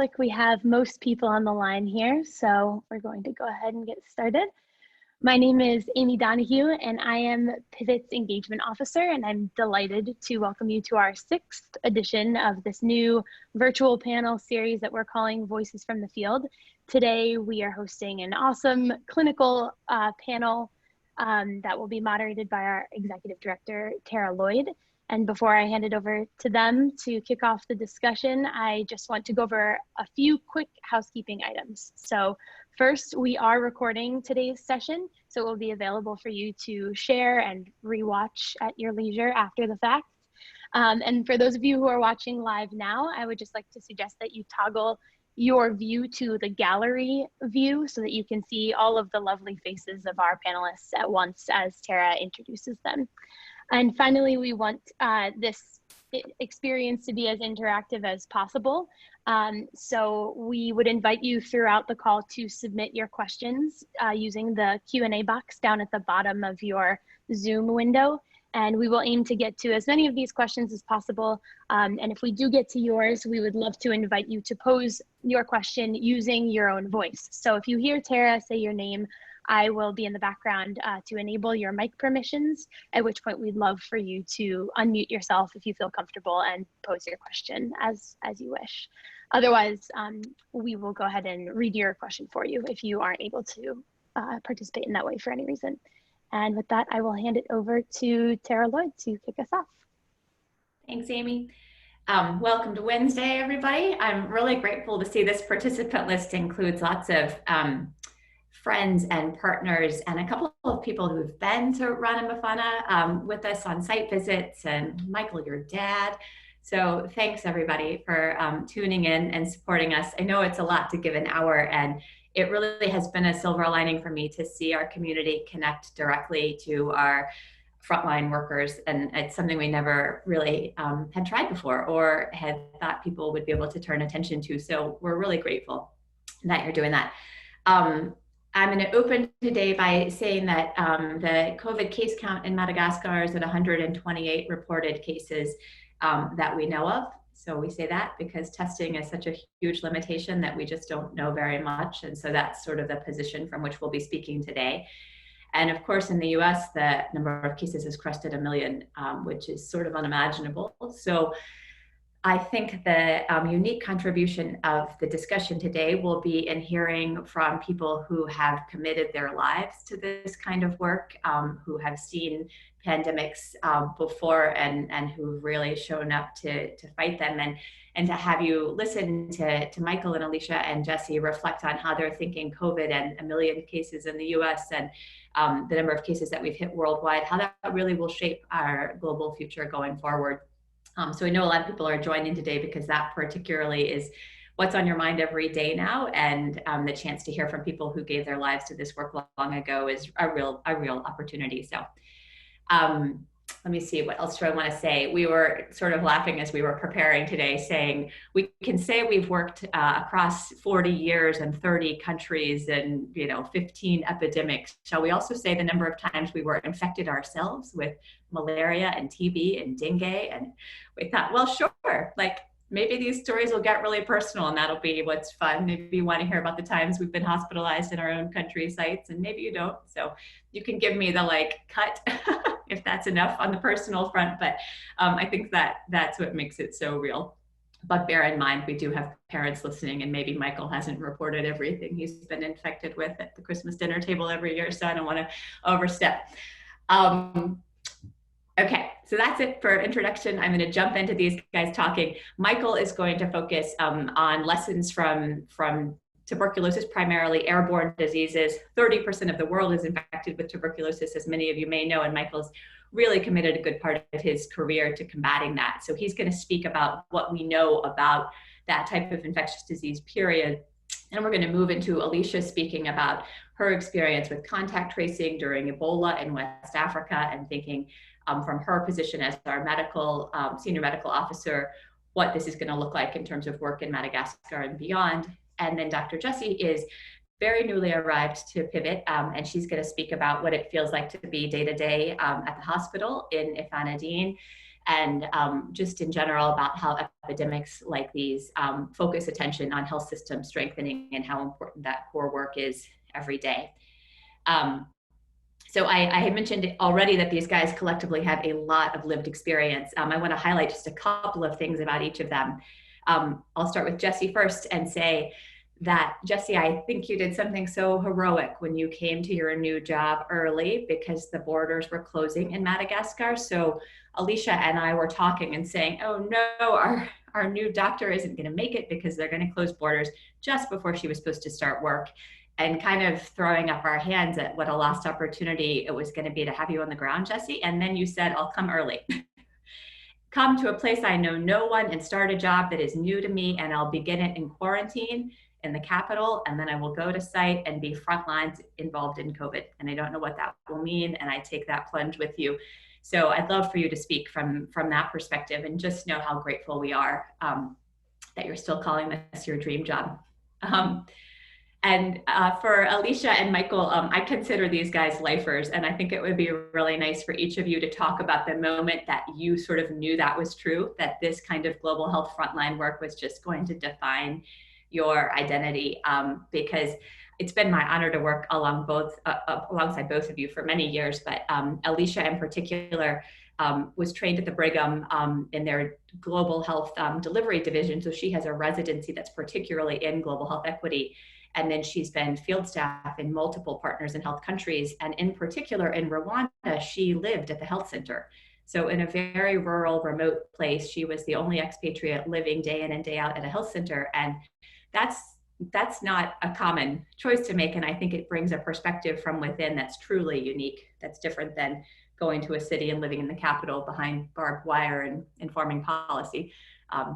like we have most people on the line here, so we're going to go ahead and get started. My name is Amy Donahue, and I am Pivot's Engagement Officer, and I'm delighted to welcome you to our 6th edition of this new virtual panel series that we're calling Voices from the Field. Today, we are hosting an awesome clinical panel that will be moderated by our Executive Director, Tara Lloyd. And before I hand it over to them to kick off the discussion, I just want to go over a few quick housekeeping items. So first, we are recording today's session, so it will be available for you to share and rewatch at your leisure after the fact. And for those of you who are watching live now, I would just like to suggest that you toggle your view to the gallery view so that you can see all of the lovely faces of our panelists at once as Tara introduces them. And finally, we want this experience to be as interactive as possible. So we would invite you throughout the call to submit your questions using the Q&A box down at the bottom of your Zoom window. And we will aim to get to as many of these questions as possible. And if we do get to yours, we would love to invite you to pose your question using your own voice. So if you hear Tara say your name, I will be in the background to enable your mic permissions, at which point we'd love for you to unmute yourself if you feel comfortable and pose your question as you wish. Otherwise, we will go ahead and read your question for you if you aren't able to participate in that way for any reason. And with that, I will hand it over to Tara Lloyd to kick us off. Thanks, Amy. Welcome to Wednesday, everybody. I'm really grateful to see this participant list includes lots of friends and partners and a couple of people who've been to Run and Havana with us on site visits, and Michael, your dad. So thanks everybody for tuning in and supporting us. I know it's a lot to give an hour, and it really has been a silver lining for me to see our community connect directly to our frontline workers, and it's something we never really had tried before or had thought people would be able to turn attention to. So we're really grateful that you're doing that. I'm going to open today by saying that the COVID case count in Madagascar is at 128 reported cases that we know of. So we say that because testing is such a huge limitation that we just don't know very much. And so that's sort of the position from which we'll be speaking today. And of course, in the US, the number of cases has crested 1 million, which is sort of unimaginable. So I think the unique contribution of the discussion today will be in hearing from people who have committed their lives to this kind of work, who have seen pandemics before and who've really shown up to fight them, and to have you listen to Michael and Alishya and Jessie reflect on how they're thinking COVID and 1 million cases in the US and the number of cases that we've hit worldwide, how that really will shape our global future going forward. So I know a lot of people are joining today because that particularly is what's on your mind every day now, and the chance to hear from people who gave their lives to this work long ago is a real opportunity. So let me see, what else do I want to say? We were sort of laughing as we were preparing today, saying we can say we've worked across 40 years and 30 countries and 15 epidemics. Shall we also say the number of times we were infected ourselves with malaria and TB and dengue? And we thought, well, sure, like maybe these stories will get really personal, and that'll be what's fun. Maybe you want to hear about the times we've been hospitalized in our own country sites, and maybe you don't. So you can give me the cut if that's enough on the personal front. But I think that's what makes it so real. But bear in mind, we do have parents listening, and maybe Michael hasn't reported everything he's been infected with at the Christmas dinner table every year, so I don't want to overstep. Okay, so that's it for introduction. I'm going to jump into these guys talking. Michael is going to focus on lessons from tuberculosis, primarily airborne diseases. 30% of the world is infected with tuberculosis, as many of you may know, and Michael's really committed a good part of his career to combating that. So he's going to speak about what we know about that type of infectious disease, period. And we're going to move into Alishya speaking about her experience with contact tracing during Ebola in West Africa, and thinking from her position as our senior medical officer, what this is going to look like in terms of work in Madagascar and beyond. And then Dr. Jessie is very newly arrived to Pivot, and she's going to speak about what it feels like to be day-to-day at the hospital in Havana, and just in general about how epidemics like these focus attention on health system strengthening and how important that core work is every day. So I had mentioned already that these guys collectively have a lot of lived experience. I want to highlight just a couple of things about each of them. I'll start with Jessie first and say that, Jessie, I think you did something so heroic when you came to your new job early because the borders were closing in Madagascar. So Alishya and I were talking and saying, oh no, our new doctor isn't going to make it because they're going to close borders just before she was supposed to start work, and kind of throwing up our hands at what a lost opportunity it was going to be to have you on the ground, Jessie. And then you said, I'll come early. Come to a place I know no one and start a job that is new to me, and I'll begin it in quarantine in the capital, and then I will go to site and be frontlines involved in COVID. And I don't know what that will mean, and I take that plunge with you. So I'd love for you to speak from that perspective, and just know how grateful we are that you're still calling this your dream job. And for Alishya and Michael, I consider these guys lifers, and I think it would be really nice for each of you to talk about the moment that you sort of knew that was true, that this kind of global health frontline work was just going to define your identity, because it's been my honor to work alongside both of you for many years, but Alishya in particular was trained at the Brigham in their global health delivery division, so she has a residency that's particularly in global health equity. And then she's been field staff in multiple partners in health countries. And in particular in Rwanda, she lived at the health center. So in a very rural, remote place, she was the only expatriate living day in and day out at a health center. And that's not a common choice to make. And I think it brings a perspective from within that's truly unique, that's different than going to a city and living in the capital behind barbed wire and informing policy.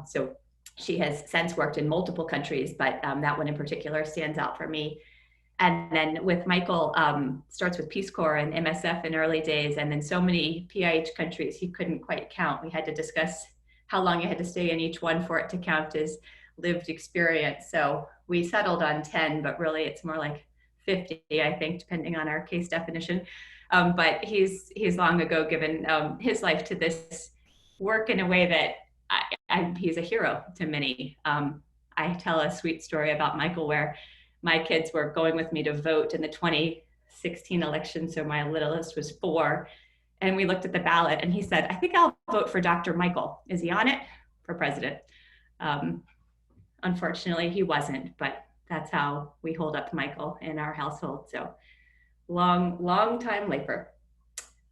So she has since worked in multiple countries, but that one in particular stands out for me. And then with Michael, starts with Peace Corps and MSF in early days, and then so many PIH countries he couldn't quite count. We had to discuss how long you had to stay in each one for it to count as lived experience. So we settled on 10, but really it's more like 50, I think, depending on our case definition. But he's long ago given his life to this work in a way that he's a hero to many. I tell a sweet story about Michael where my kids were going with me to vote in the 2016 election. So my littlest was 4. And we looked at the ballot and he said, I think I'll vote for Dr. Michael. Is he on it for president? Unfortunately, he wasn't, but that's how we hold up Michael in our household. So long time lifer.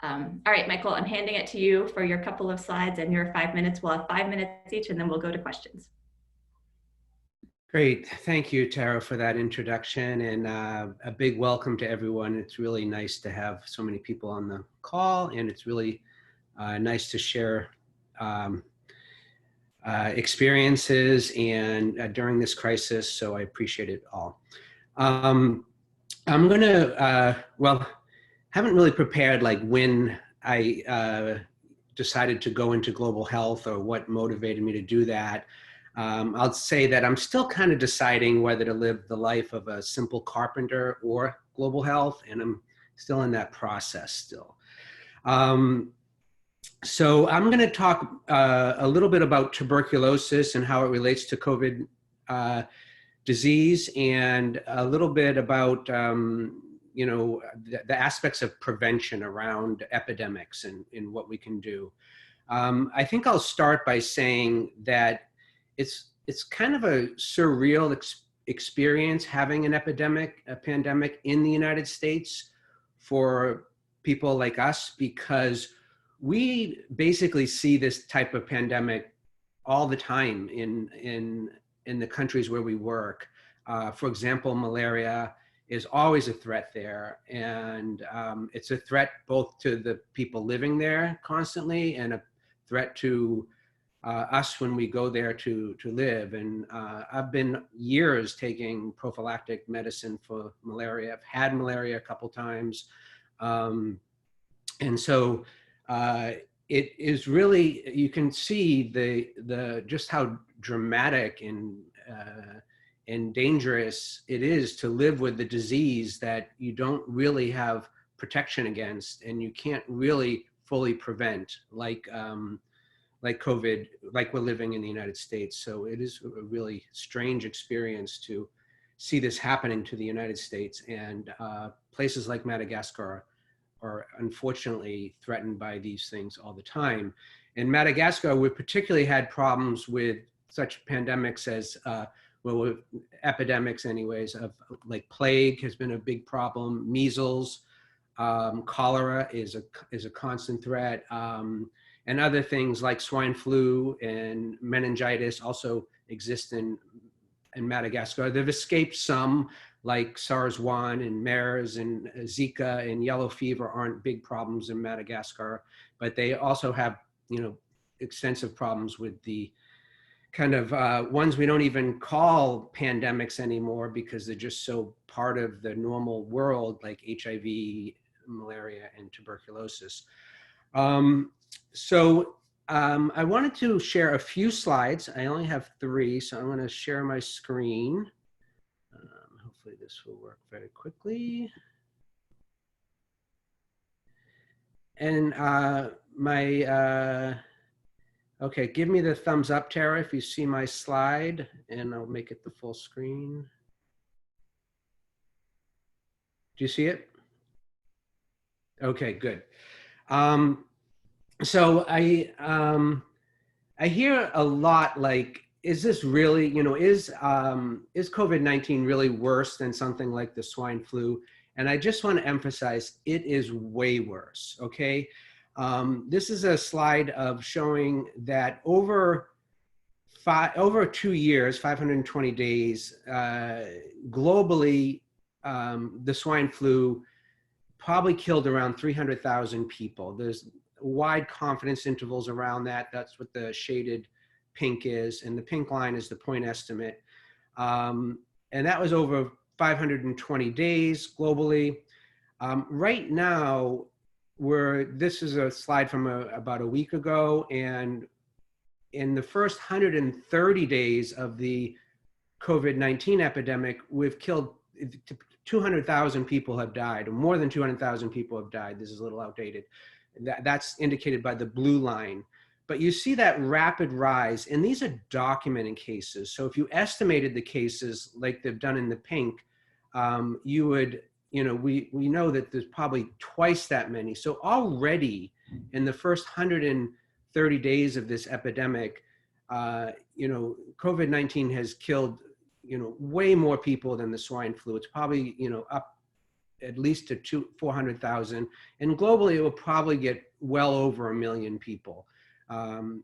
All right, Michael, I'm handing it to you for your couple of slides and your 5 minutes. We'll have 5 minutes each and then we'll go to questions. Great. Thank you, Tara, for that introduction, and a big welcome to everyone. It's really nice to have so many people on the call, and it's really nice to share experiences and during this crisis, so I appreciate it all. I'm gonna, haven't really prepared like when I decided to go into global health or what motivated me to do that. I'll say that I'm still kind of deciding whether to live the life of a simple carpenter or global health, and I'm still in that process still. So I'm going to talk a little bit about tuberculosis and how it relates to COVID disease, and a little bit about you know, the aspects of prevention around epidemics and what we can do. I think I'll start by saying that it's kind of a surreal experience having a pandemic in the United States for people like us, because we basically see this type of pandemic all the time in the countries where we work. For example, malaria is always a threat there, and it's a threat both to the people living there constantly and a threat to us when we go there to live. And I've been years taking prophylactic medicine for malaria. I've had malaria a couple times. And so it is really, you can see the just how dramatic and dangerous it is to live with the disease that you don't really have protection against and you can't really fully prevent, like like COVID, like we're living in the United States. So it is a really strange experience to see this happening to the United States, and places like Madagascar are unfortunately threatened by these things all the time. In Madagascar, we particularly had problems with such pandemics as, well, epidemics anyways, of like plague has been a big problem, measles, cholera is a constant threat, and other things like swine flu and meningitis also exist in Madagascar. They've escaped some, like SARS-1 and MERS and Zika and yellow fever aren't big problems in Madagascar, but they also have, extensive problems with the kind of ones we don't even call pandemics anymore because they're just so part of the normal world, like HIV, malaria, and tuberculosis. I wanted to share a few slides. I only have 3, so I'm going to share my screen. Hopefully this will work very quickly. And okay, give me the thumbs up, Tara, if you see my slide, and I'll make it the full screen. Do you see it? Okay, good. So I hear a lot like, is this really, is COVID-19 really worse than something like the swine flu? And I just want to emphasize, it is way worse, okay? This is a slide of showing that over 2 years, 520 days, globally, the swine flu probably killed around 300,000 people. There's wide confidence intervals around that. That's what the shaded pink is. And the pink line is the point estimate. And that was over 520 days globally. Right now, this is a slide from about a week ago. And in the first 130 days of the COVID-19 epidemic, we've killed 200,000 people have died, or more than 200,000 people have died. This is a little outdated. That's indicated by the blue line. But you see that rapid rise, and these are documented cases. So if you estimated the cases like they've done in the pink, you would, we know that there's probably twice that many. So already in the first 130 days of this epidemic, COVID-19 has killed, way more people than the swine flu. It's probably, up at least to 400,000. And globally, it will probably get well over 1 million people.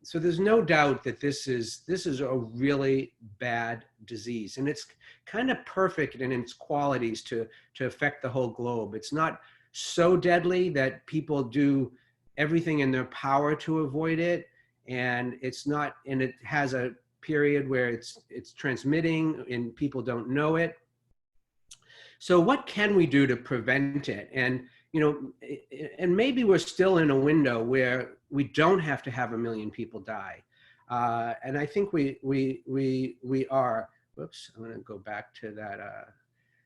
So there's no doubt that this is a really bad disease, and it's kind of perfect in its qualities to affect the whole globe. It's not so deadly that people do everything in their power to avoid it, and it has a period where it's transmitting and people don't know it. So what can we do to prevent it? And and maybe we're still in a window where we don't have to have 1 million people die, and I think we are. Whoops, I'm going to go back to that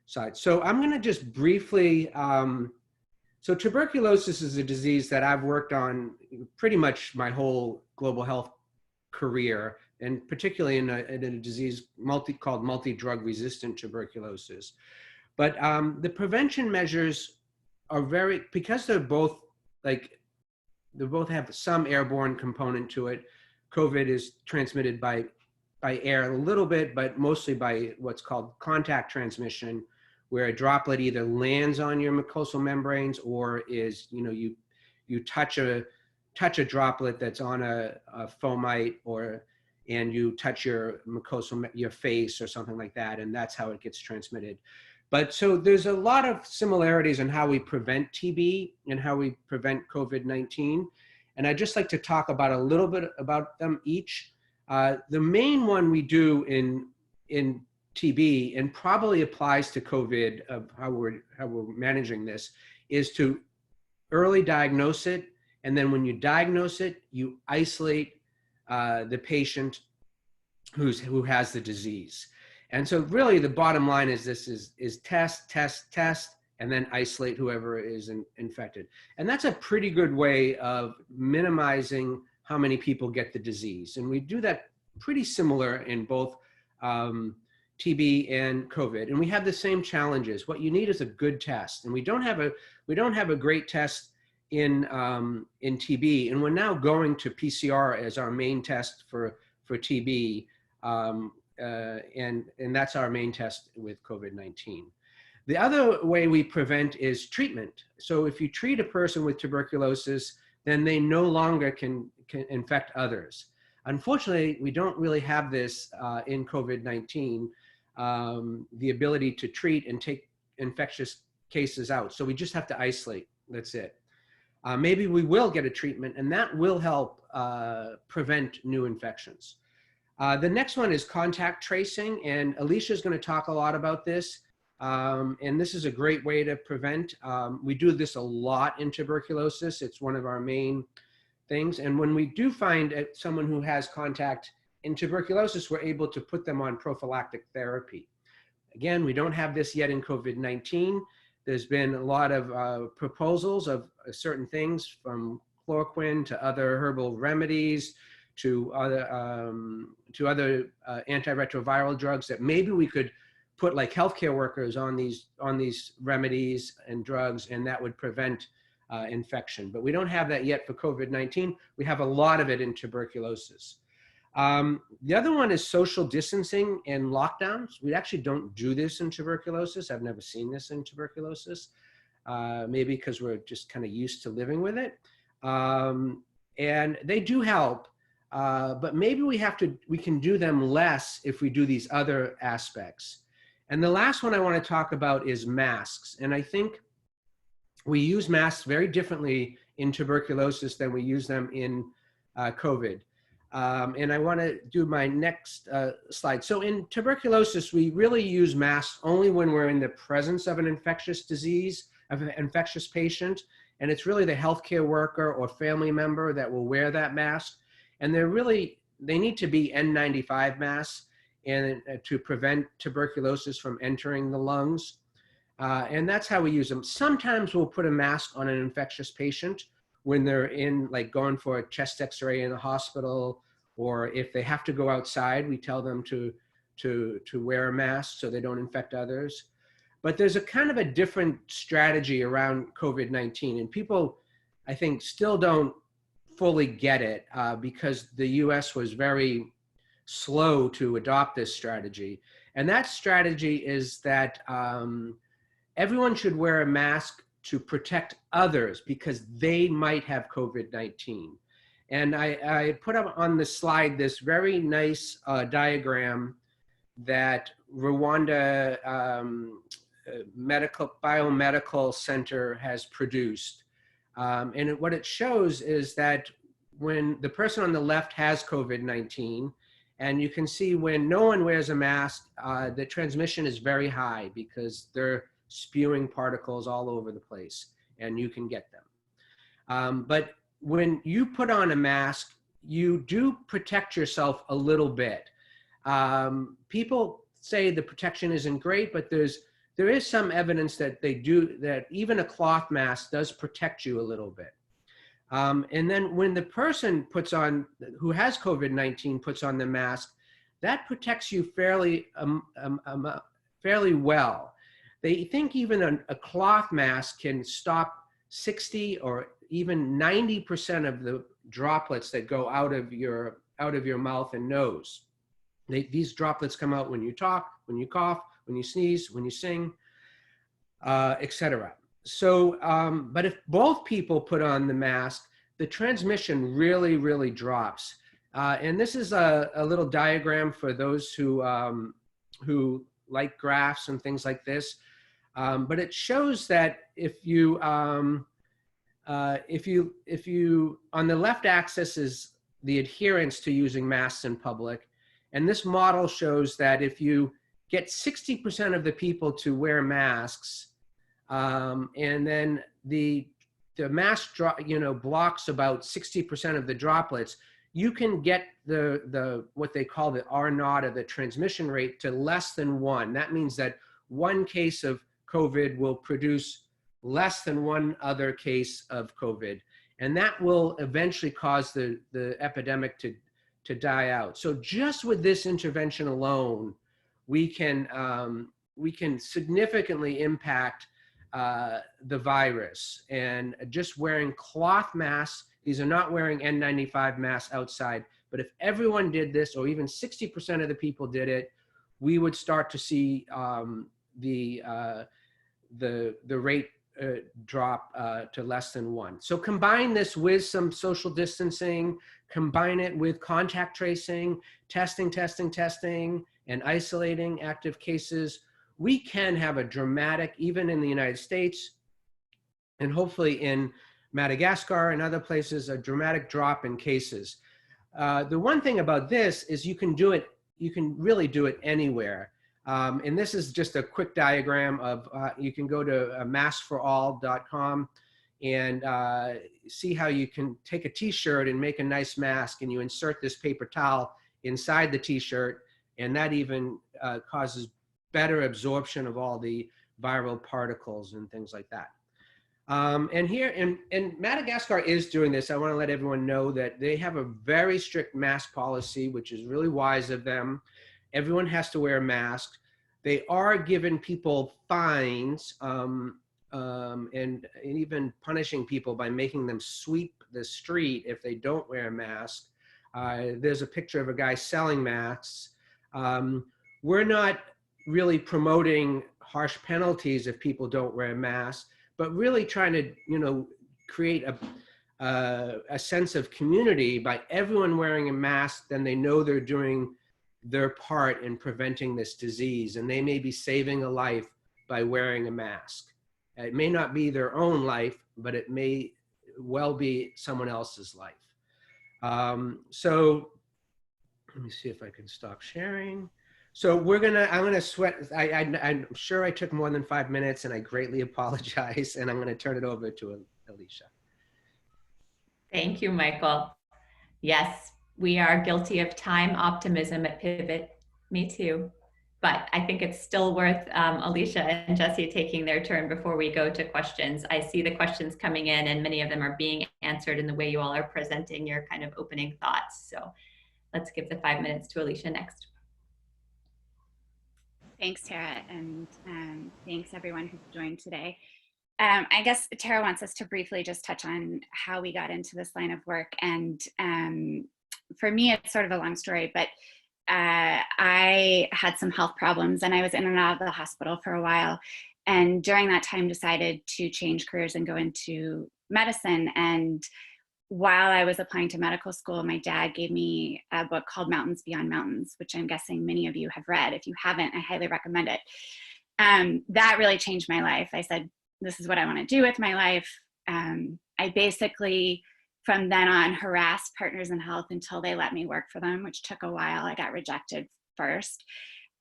slide. So I'm going to just briefly. So tuberculosis is a disease that I've worked on pretty much my whole global health career, and particularly in a disease called multi-drug resistant tuberculosis. But the prevention measures are because they're both they both have some airborne component to it. COVID is transmitted by air a little bit, but mostly by what's called contact transmission, where a droplet either lands on your mucosal membranes or is, you touch a droplet that's on a fomite and you touch your your face or something like that, and that's how it gets transmitted. But so there's a lot of similarities in how we prevent TB and how we prevent COVID-19. And I'd just like to talk about a little bit about them each. The main one we do in TB, and probably applies to COVID of how we're managing this, is to early diagnose it. And then when you diagnose it, you isolate the patient who has the disease. And so really the bottom line is test, and then isolate whoever is infected. And that's a pretty good way of minimizing how many people get the disease. And we do that pretty similar in both TB and COVID. And we have the same challenges. What you need is a good test. And we don't have a great test in TB. And we're now going to PCR as our main test for TB. And that's our main test with COVID-19. The other way we prevent is treatment. So if you treat a person with tuberculosis, then they no longer can infect others. Unfortunately, we don't really have this in COVID-19, the ability to treat and take infectious cases out. So we just have to isolate, that's it. Maybe we will get a treatment, and that will help prevent new infections. The next one is contact tracing, and Alishya is going to talk a lot about this. And this is a great way to prevent. We do this a lot in tuberculosis. It's one of our main things. And when we do find someone who has contact in tuberculosis, we're able to put them on prophylactic therapy. Again, we don't have this yet in COVID-19. There's been a lot of proposals of certain things, from chloroquine to other herbal remedies to other antiretroviral drugs that maybe we could put like healthcare workers on these remedies and drugs, and that would prevent infection. But we don't have that yet for COVID-19. We have a lot of it in tuberculosis. The other one is social distancing and lockdowns. We actually don't do this in tuberculosis. I've never seen this in tuberculosis, maybe because we're just kind of used to living with it. And they do help, but maybe we can do them less if we do these other aspects. And the last one I want to talk about is masks. And I think we use masks very differently in tuberculosis than we use them in COVID. And I want to do my next slide. So in tuberculosis, we really use masks only when we're in the presence of an infectious disease, of an infectious patient. And it's really the healthcare worker or family member that will wear that mask. And they need to be N95 masks and to prevent tuberculosis from entering the lungs. And that's how we use them. Sometimes we'll put a mask on an infectious patient when they're going for a chest x-ray in a hospital, or if they have to go outside, we tell them to wear a mask so they don't infect others. But there's a kind of a different strategy around COVID-19, and people, I think, still don't fully get it because the US was very slow to adopt this strategy. And that strategy is that everyone should wear a mask to protect others because they might have COVID-19. And I put up on the slide this very nice diagram that Rwanda Biomedical Center has produced. And what it shows is that when the person on the left has COVID-19, and you can see when no one wears a mask, the transmission is very high because they're spewing particles all over the place, and you can get them. But when you put on a mask, you do protect yourself a little bit. People say the protection isn't great, but there is some evidence that that even a cloth mask does protect you a little bit. And then when the person who has COVID-19 puts on the mask, that protects you fairly well. They think even a cloth mask can stop 60 or even 90% of the droplets that go out of your mouth and nose. These droplets come out when you talk, when you cough, when you sneeze, when you sing, etc. So, but if both people put on the mask, the transmission really, really drops. And this is a little diagram for those who like graphs and things like this. But it shows that if you on the left axis is the adherence to using masks in public, and this model shows that if you get 60% of the people to wear masks, and then the mask blocks about 60% of the droplets, you can get the what they call the R0, or the transmission rate, to less than 1. That means that one case of COVID will produce less than one other case of COVID. And that will eventually cause the epidemic to die out. So just with this intervention alone, we can significantly impact the virus. And just wearing cloth masks, these are not wearing N95 masks outside, but if everyone did this, or even 60% of the people did it, we would start to see the rate drop to less than 1. So combine this with some social distancing, combine it with contact tracing, testing, and isolating active cases. We can have a dramatic, even in the United States, and hopefully in Madagascar and other places, a dramatic drop in cases. The one thing about this is you can really do it anywhere. And this is just a quick diagram of, you can go to maskforall.com and see how you can take a t-shirt and make a nice mask, and you insert this paper towel inside the t-shirt, and that even causes better absorption of all the viral particles and things like that. And here, and Madagascar is doing this. I want to let everyone know that they have a very strict mask policy, which is really wise of them. Everyone has to wear a mask. They are giving people fines and even punishing people by making them sweep the street if they don't wear a mask. There's a picture of a guy selling masks. We're not really promoting harsh penalties if people don't wear a mask, but really trying to, create a sense of community by everyone wearing a mask. Then they know they're doing their part in preventing this disease, and they may be saving a life by wearing a mask. It may not be their own life, but it may well be someone else's life. So let me see if I can stop sharing. So I'm gonna sweat. I'm sure I took more than 5 minutes, and I greatly apologize, and I'm gonna turn it over to Alishya. Thank you, Michael. Yes, we are guilty of time optimism at Pivot. Me too. But I think it's still worth Alishya and Jessie taking their turn before we go to questions. I see the questions coming in, and many of them are being answered in the way you all are presenting your kind of opening thoughts. So let's give the 5 minutes to Alishya next. Thanks, Tara, and thanks everyone who joined today. I guess Tara wants us to briefly just touch on how we got into this line of work. And for me, it's sort of a long story, but I had some health problems, and I was in and out of the hospital for a while. And during that time, decided to change careers and go into medicine. And while I was applying to medical school, my dad gave me a book called Mountains Beyond Mountains, which I'm guessing many of you have read. If you haven't, I highly recommend it. That really changed my life. I said, this is what I want to do with my life. I basically, from then on, harassed Partners in Health until they let me work for them, which took a while. I got rejected first.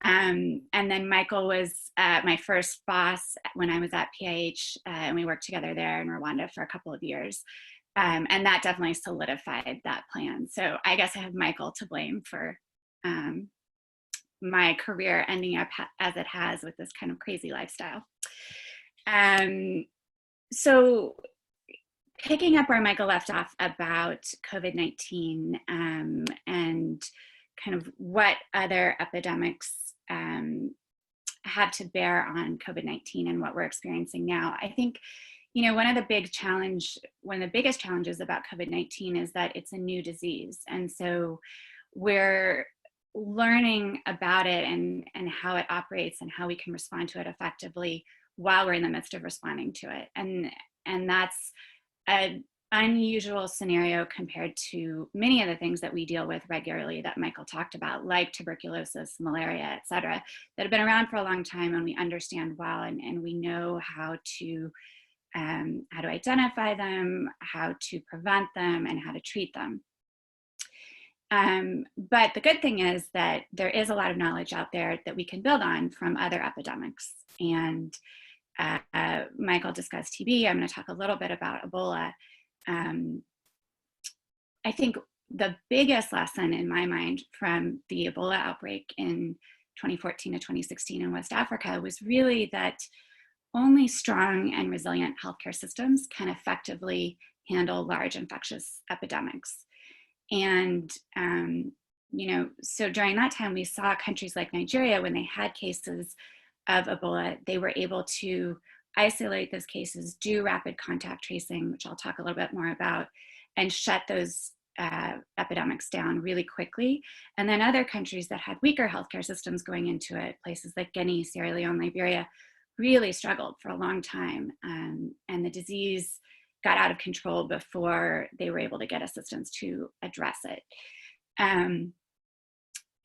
And then Michael was my first boss when I was at PIH, and we worked together there in Rwanda for a couple of years. And that definitely solidified that plan. So I guess I have Michael to blame for my career ending up as it has with this kind of crazy lifestyle. So picking up where Michael left off about COVID-19 and kind of what other epidemics have to bear on COVID-19 and what we're experiencing now, I think, one of the biggest challenges about COVID-19 is that it's a new disease. And so we're learning about it and how it operates and how we can respond to it effectively while we're in the midst of responding to it. And that's an unusual scenario compared to many of the things that we deal with regularly that Michael talked about, like tuberculosis, malaria, et cetera, that have been around for a long time, and we understand well, and we know how to identify them, how to prevent them, and how to treat them. But the good thing is that there is a lot of knowledge out there that we can build on from other epidemics. And Michael discussed TB. I'm going to talk a little bit about Ebola. I think the biggest lesson in my mind from the Ebola outbreak in 2014 to 2016 in West Africa was really that only strong and resilient healthcare systems can effectively handle large infectious epidemics. And, so during that time, we saw countries like Nigeria, when they had cases of Ebola, they were able to isolate those cases, do rapid contact tracing, which I'll talk a little bit more about, and shut those epidemics down really quickly. And then other countries that had weaker healthcare systems going into it, places like Guinea, Sierra Leone, Liberia, really struggled for a long time. And the disease got out of control before they were able to get assistance to address it.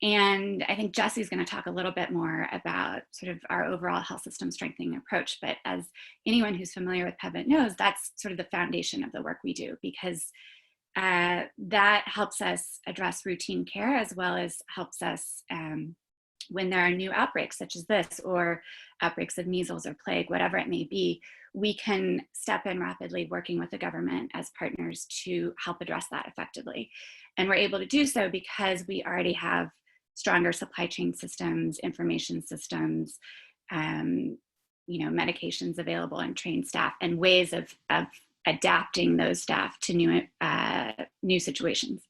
And I think Jessie's going to talk a little bit more about sort of our overall health system strengthening approach. But as anyone who's familiar with PEVIT knows, that's sort of the foundation of the work we do, because that helps us address routine care, as well as helps us when there are new outbreaks such as this, or outbreaks of measles or plague, whatever it may be, we can step in rapidly, working with the government as partners to help address that effectively. And we're able to do so because we already have stronger supply chain systems, information systems, medications available, and trained staff, and ways of adapting those staff to new situations.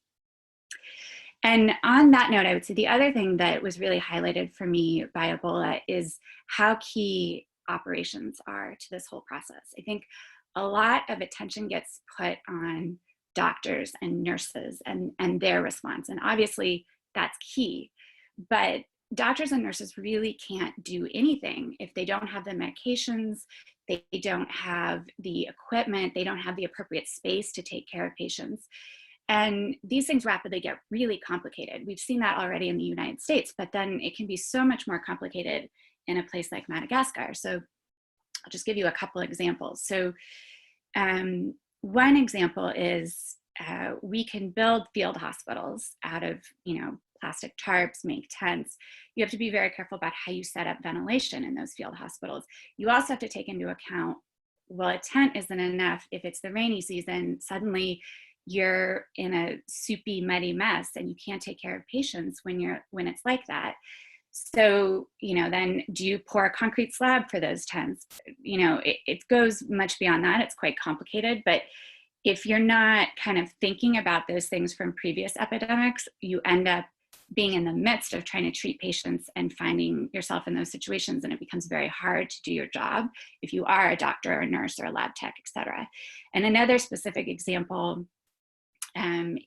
And on that note, I would say the other thing that was really highlighted for me by Ebola is how key operations are to this whole process. I think a lot of attention gets put on doctors and nurses and their response. And obviously that's key, but doctors and nurses really can't do anything if they don't have the medications, they don't have the equipment, they don't have the appropriate space to take care of patients. And these things rapidly get really complicated. We've seen that already in the United States, but then it can be so much more complicated in a place like Madagascar. So I'll just give you a couple examples. So one example is we can build field hospitals out of, plastic tarps, make tents. You have to be very careful about how you set up ventilation in those field hospitals. You also have to take into account, well, a tent isn't enough. If it's the rainy season, suddenly you're in a soupy, muddy mess and you can't take care of patients when it's like that. So, then do you pour a concrete slab for those tents? It goes much beyond that. It's quite complicated, but if you're not kind of thinking about those things from previous epidemics, you end up being in the midst of trying to treat patients and finding yourself in those situations, and it becomes very hard to do your job if you are a doctor or a nurse or a lab tech, et cetera. And another specific example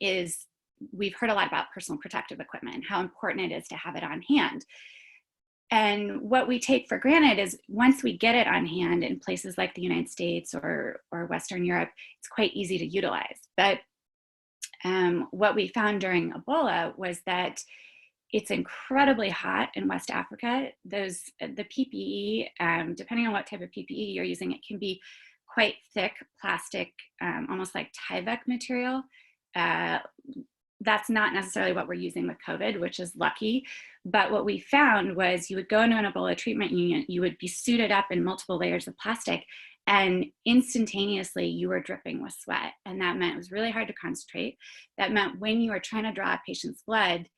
is we've heard a lot about personal protective equipment and how important it is to have it on hand. And what we take for granted is once we get it on hand in places like the United States or Western Europe, it's quite easy to utilize. But what we found during Ebola was that it's incredibly hot in West Africa. The PPE, depending on what type of PPE you're using, it can be quite thick plastic, almost like Tyvek material. That's not necessarily what we're using with COVID, which is lucky. But what we found was you would go into an Ebola treatment unit, you would be suited up in multiple layers of plastic, and instantaneously you were dripping with sweat. And that meant it was really hard to concentrate. That meant when you were trying to draw a patient's blood,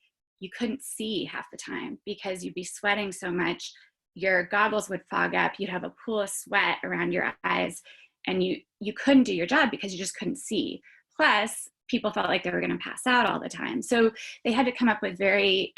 you couldn't see half the time because you'd be sweating so much, your goggles would fog up, you'd have a pool of sweat around your eyes, and you couldn't do your job because you just couldn't see. Plus, people felt like they were going to pass out all the time. So they had to come up with very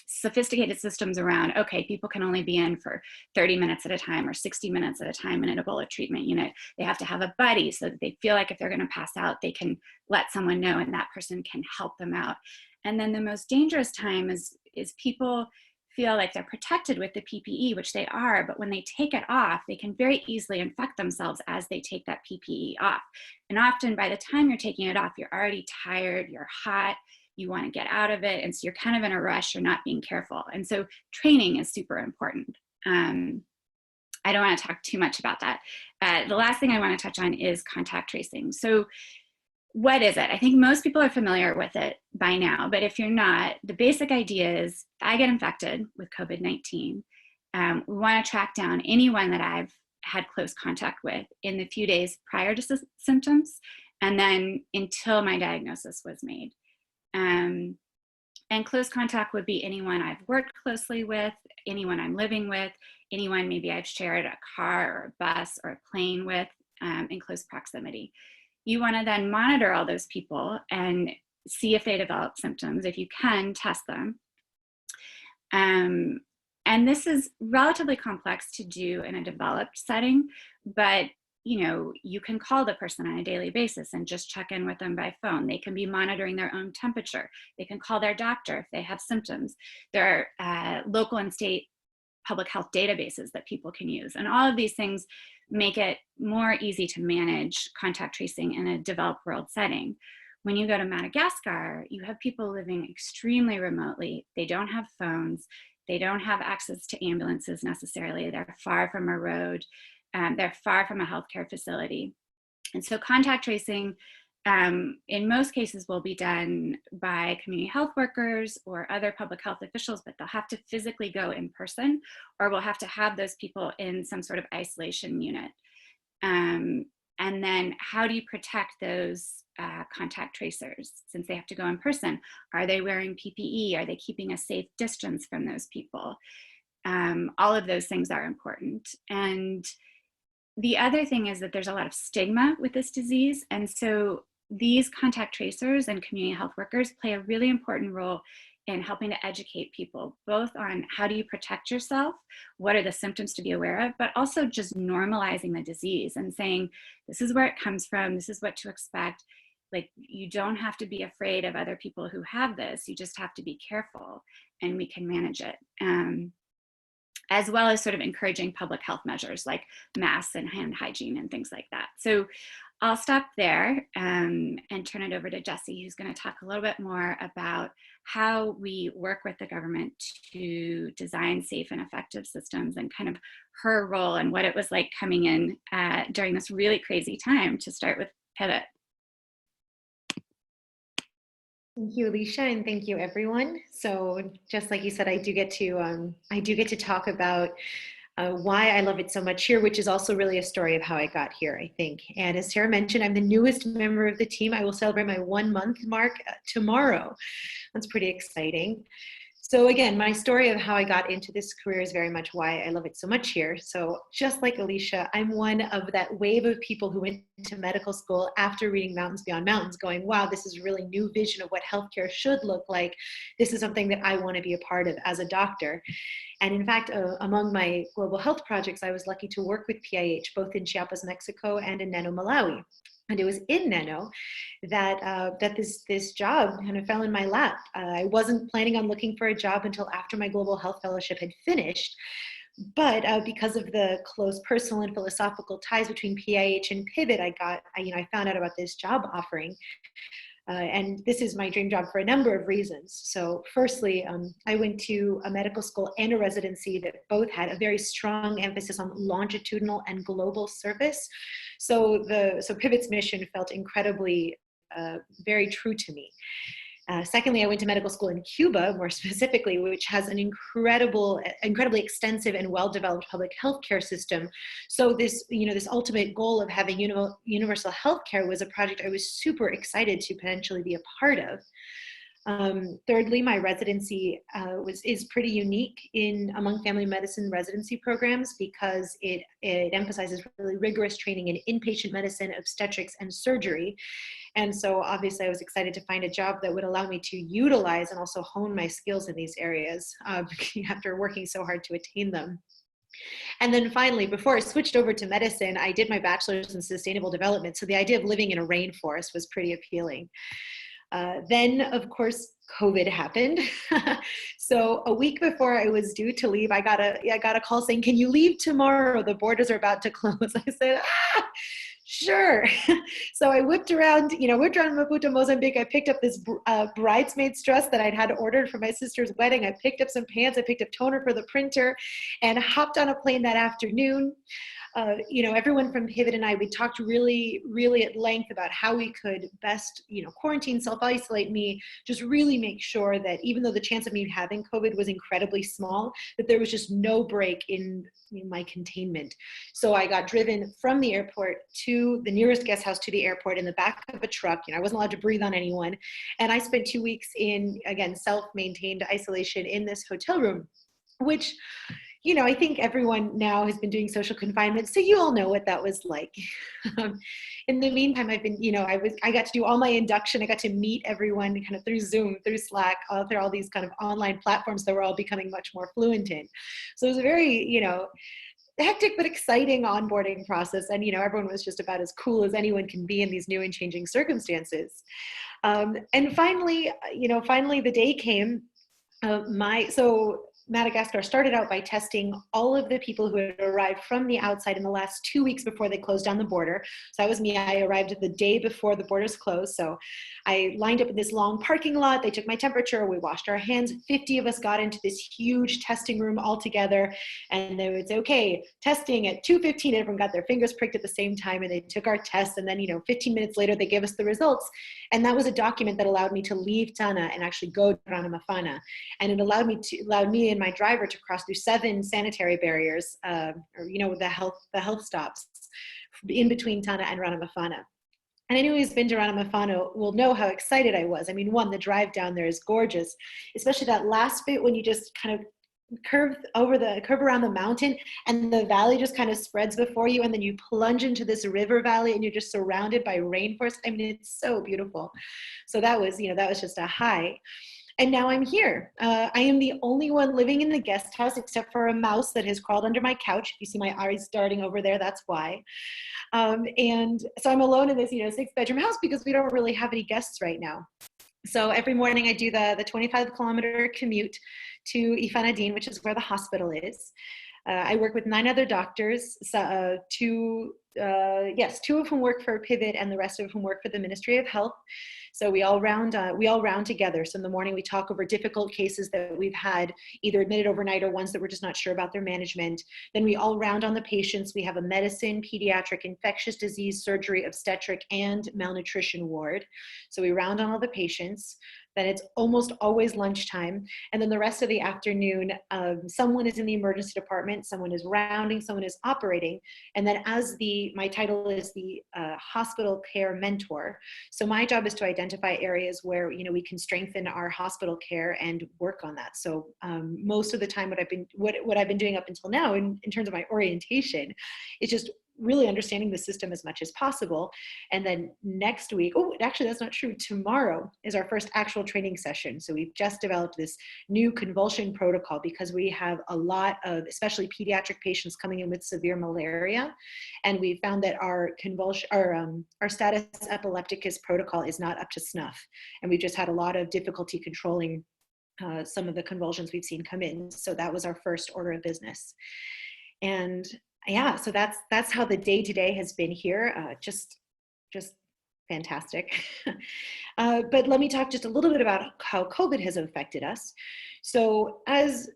sophisticated systems around, okay, people can only be in for 30 minutes at a time or 60 minutes at a time in an Ebola treatment unit. They have to have a buddy so that they feel like if they're going to pass out, they can let someone know and that person can help them out. And then the most dangerous time is people feel like they're protected with the PPE, which they are, but when they take it off, they can very easily infect themselves as they take that PPE off. And often by the time you're taking it off, you're already tired, you're hot, you want to get out of it, and so you're kind of in a rush, you're not being careful. And so training is super important. I don't want to talk too much about that. The last thing I want to touch on is contact tracing. So what is it? I think most people are familiar with it by now, but if you're not, the basic idea is if I get infected with COVID-19, we want to track down anyone that I've had close contact with in the few days prior to symptoms, and then until my diagnosis was made. And close contact would be anyone I've worked closely with, anyone I'm living with, anyone maybe I've shared a car or a bus or a plane with in close proximity. You want to then monitor all those people and see if they develop symptoms. If you can, test them. And this is relatively complex to do in a developed setting, but you can call the person on a daily basis and just check in with them by phone. They can be monitoring their own temperature. They can call their doctor if they have symptoms. There are local and state public health databases that people can use. And all of these things make it more easy to manage contact tracing in a developed world setting. When you go to Madagascar, you have people living extremely remotely. They don't have phones. They don't have access to ambulances necessarily. They're far from a road. They're far from a healthcare facility. And so contact tracing, in most cases, will be done by community health workers or other public health officials, but they'll have to physically go in person, or we'll have to have those people in some sort of isolation unit. And then how do you protect those contact tracers since they have to go in person? Are they wearing PPE? Are they keeping a safe distance from those people? All of those things are important. And the other thing is that there's a lot of stigma with this disease. And so these contact tracers and community health workers play a really important role in helping to educate people, both on how do you protect yourself, what are the symptoms to be aware of, but also just normalizing the disease and saying, this is where it comes from, this is what to expect. Like, you don't have to be afraid of other people who have this, you just have to be careful and we can manage it. As well as sort of encouraging public health measures like masks and hand hygiene and things like that. So I'll stop there and turn it over to Jessie, who's going to talk a little bit more about how we work with the government to design safe and effective systems and kind of her role and what it was like coming in during this really crazy time to start with Pivot. Thank you, Alishya, and thank you, everyone. So, just like you said, I do get to talk about why I love it so much here, which is also really a story of how I got here, I think. And as Sarah mentioned, I'm the newest member of the team. I will celebrate my 1 month mark tomorrow. That's pretty exciting. So again, my story of how I got into this career is very much why I love it so much here. So just like Alishya, I'm one of that wave of people who went to medical school after reading Mountains Beyond Mountains going, wow, this is a really new vision of what healthcare should look like. This is something that I want to be a part of as a doctor. And in fact, among my global health projects, I was lucky to work with PIH, both in Chiapas, Mexico and in Nano, Malawi. And it was in Nano that this job kind of fell in my lap. I wasn't planning on looking for a job until after my global health fellowship had finished. But because of the close personal and philosophical ties between PIH and Pivot, I found out about this job offering. And this is my dream job for a number of reasons. So firstly, I went to a medical school and a residency that both had a very strong emphasis on longitudinal and global service. So Pivot's mission felt incredibly, very true to me. Secondly, I went to medical school in Cuba, more specifically, which has an incredibly extensive and well-developed public healthcare system. So this ultimate goal of having universal healthcare was a project I was super excited to potentially be a part of. Thirdly, my residency is pretty unique among family medicine residency programs because it emphasizes really rigorous training in inpatient medicine, obstetrics, and surgery. And so obviously I was excited to find a job that would allow me to utilize and also hone my skills in these areas after working so hard to attain them. And then finally, before I switched over to medicine, I did my bachelor's in sustainable development. So the idea of living in a rainforest was pretty appealing. Then, of course, COVID happened. So a week before I was due to leave, I got a call saying, "Can you leave tomorrow? The borders are about to close." I said, sure. So I whipped around Maputo, Mozambique. I picked up this bridesmaid's dress that I'd had ordered for my sister's wedding. I picked up some pants. I picked up toner for the printer and hopped on a plane that afternoon. you know, everyone from Pivot and I, we talked really, really at length about how we could best, you know, quarantine, self-isolate me, just really make sure that even though the chance of me having COVID was incredibly small, that there was just no break in my containment. So I got driven from the airport to the nearest guest house to the airport in the back of a truck. You know, I wasn't allowed to breathe on anyone. And I spent 2 weeks in, again, self-maintained isolation in this hotel room, which, you know, I think everyone now has been doing social confinement, so you all know what that was like. In the meantime, I've been, you know, I got to do all my induction. I got to meet everyone kind of through Zoom, through Slack, through all these kind of online platforms that we're all becoming much more fluent in. So it was a very, you know, hectic but exciting onboarding process. And, you know, everyone was just about as cool as anyone can be in these new and changing circumstances. And finally, you know, finally the day came. Madagascar started out by testing all of the people who had arrived from the outside in the last 2 weeks before they closed down the border. So that was me. I arrived the day before the borders closed. So I lined up in this long parking lot. They took my temperature. We washed our hands. 50 of us got into this huge testing room all together. And they would say, okay, testing at 2:15. Everyone got their fingers pricked at the same time. And they took our tests. And then, you know, 15 minutes later, they gave us the results. And that was a document that allowed me to leave Tana and actually go to Havana. And it allowed me and my driver to cross through 7 sanitary barriers, or, you know, the health stops in between Tana and Ranamafana. And anyone who's been to Ranamafana will know how excited I was. I mean, one, the drive down there is gorgeous, especially that last bit when you just kind of curve around the mountain and the valley just kind of spreads before you, and then you plunge into this river valley and you're just surrounded by rainforest. I mean, it's so beautiful. So that was, you know, that was just a high. And now I'm here. I am the only one living in the guest house except for a mouse that has crawled under my couch. If you see my eyes darting over there, that's why. And so I'm alone in this, you know, 6-bedroom house because we don't really have any guests right now. So every morning I do the 25-kilometer commute to Ifanadine, which is where the hospital is. I work with 9 other doctors, 2 of whom work for Pivot and the rest of whom work for the Ministry of Health. So we all round together. So in the morning we talk over difficult cases that we've had either admitted overnight or ones that we're just not sure about their management. Then we all round on the patients. We have a medicine, pediatric, infectious disease, surgery, obstetric, and malnutrition ward. So we round on all the patients. Then it's almost always lunchtime. And then the rest of the afternoon, someone is in the emergency department, someone is rounding, someone is operating. And then my title is the hospital care mentor. So my job is to identify areas where, you know, we can strengthen our hospital care and work on that. So most of the time what I've been doing up until now in terms of my orientation is just really understanding the system as much as possible. And then next week, actually that's not true, tomorrow is our first actual training session. So we've just developed this new convulsion protocol because we have a lot of, especially pediatric patients coming in with severe malaria. And we found that our status epilepticus protocol is not up to snuff. And we've just had a lot of difficulty controlling some of the convulsions we've seen come in. So that was our first order of business. And yeah, so that's how the day-to-day has been here. Just fantastic. But let me talk just a little bit about how COVID has affected us. So as